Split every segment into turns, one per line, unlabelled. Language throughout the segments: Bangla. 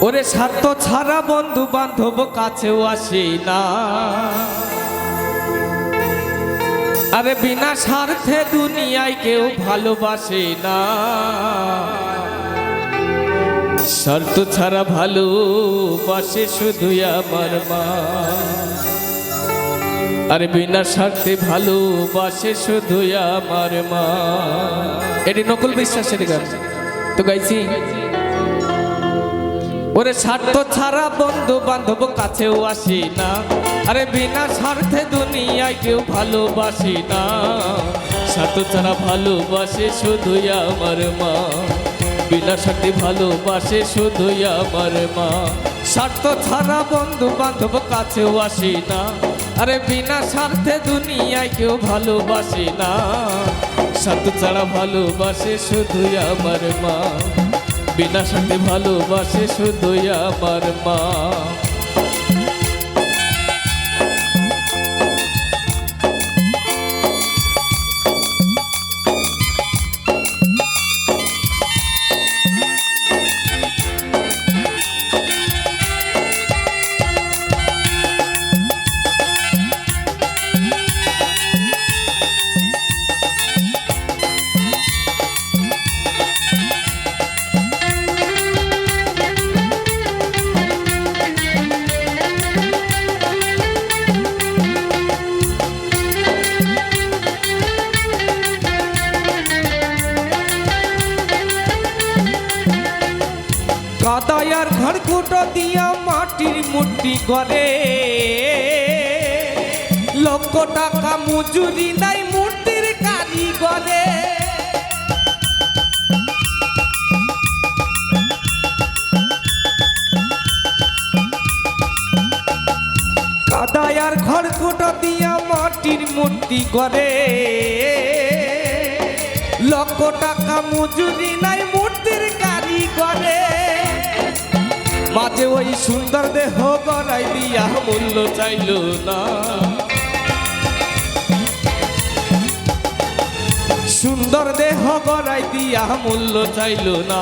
ওরে স্বার্থ ছাড়া বন্ধু বান্ধব কাছেও আসে না, আরে বিনা স্বার্থে দুনিয়ায় কেউ ভালোবাসে না। স্বার্থ ছাড়া ভালোবাসে শুধু আমার মা, আরে বিনা স্বার্থে ভালোবাসে শুধু আমার মা। এটি নকুল বিশ্বাসের গান তো গাইছি। ওরে স্বার্থ ছাড়া বন্ধু বান্ধব কাছেও আসে না, আরে বিনা স্বার্থে দুনিয়ায় কেউ ভালোবাসে না। স্বার্থ ছাড়া ভালোবাসে শুধু আমার মা, বিনা স্বার্থে ভালোবাসে শুধু আমার মা। স্বার্থ ছাড়া বন্ধু বান্ধব কাছেও আসে না, আরে বিনা স্বার্থে দুনিয়ায় কেউ ভালোবাসে না। স্বার্থ ছাড়া ভালোবাসে শুধু আমার মা, বিনা স্বার্থে ভালোবাসে শুধু আমার মা। কাদায়ার ঘর কুটো দিয়া মাটির মূর্তি করে, লক্ষ টাকা মজুরি নাই মূর্তির কারিগরে। কাদায়ার ঘর কুটো দিয়া মাটির মূর্তি করে, লক্ষ টাকা মজুরি নাই মূর্তির কারিগরে। মাঝে ওই সুন্দর দেহ গড়াই দিয়া মূল্য চাইল না, সুন্দর দেহ গড়াই দিয়া মূল্য চাইল না।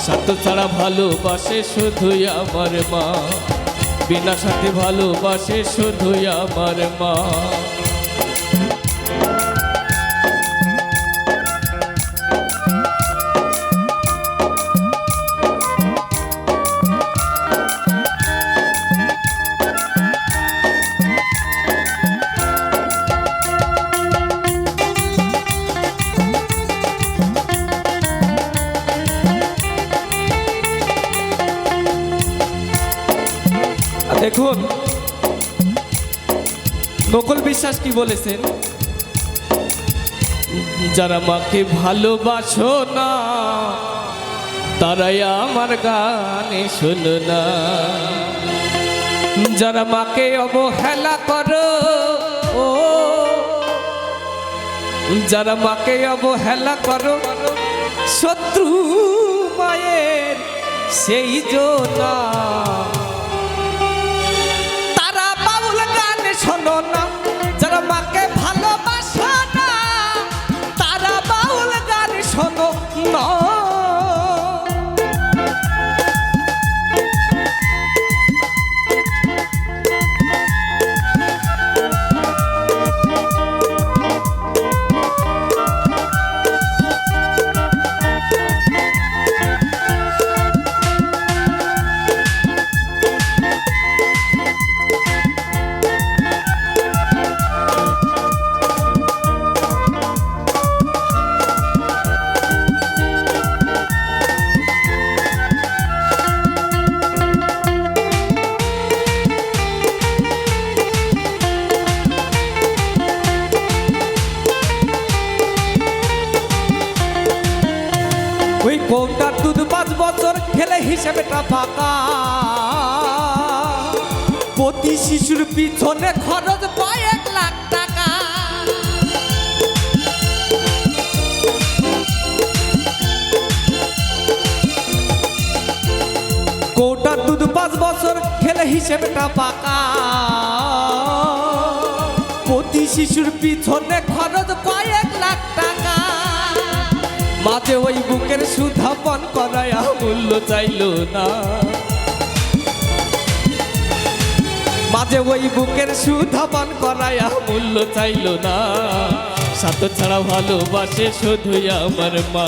স্বার্থ ছাড়া ভালোবাসে শুধু আমার মা, বিনা স্বার্থে ভালোবাসে শুধু আমার মা। দেখুন নকুল বিশ্বাস কি বলেছেন, যারা মাকে ভালোবাসো না তারাই আমার গানে শোনো না। যারা মাকে অবহেলা করো, ও যারা মাকে অবহেলা করো, শত্রু মায়ের সেই জোনা। শোনো না, যারা মাকে ভালোবাসো না তারা বাউল গান শোনো না। ওই কোনটার দুধ 5 বছর খেলে হিসেবেটা ফাঁকা, প্রতি শিশুর পিছনে খরচ পায় 1 লাখ টাকা। কোনটার দুধ 5 বছর খেলে হিসেবেটা ফাঁকা, প্রতি শিশুর পিছনে খরচ পায় 1 লাখ টাকা। মাঝে ওই বুকের সুধা পান করায়া মূল্য চাইলো না, মাঝে ওই বুকের সুধা পান করায়া মূল্য চাইলো না। স্বার্থ ছাড়া ভালোবাসে শুধুই আমার মা,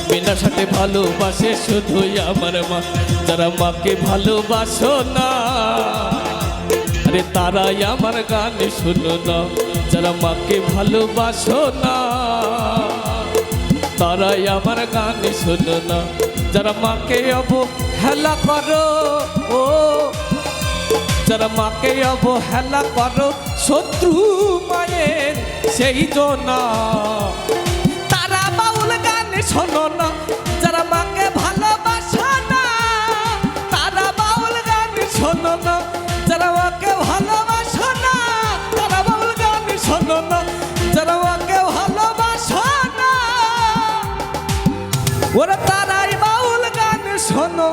বিনা সাথে ভালোবাসে শুধুই আমার মা। যারা মাকে ভালোবাসো না, আরে তারাই আমার গান শুনো না। যারা মাকে ভালোবাসো না, তারাই আমার গান শোনো না। যারা মাকে অবহেলা করো, ও যারা মাকে অবহেলা করো শত্রু মায়ের সেই জন্য, তারা বাউল গান শোনো না। যারা মাকে ভালোবাসো না, তারা বাউল গান শোনো না। যারা মাকে ভালোবাসো না, তারা বাউল গান শোনো না। যারা মাকে ভালোবাসো না, ওরা তারাই বাউল গান শোনো।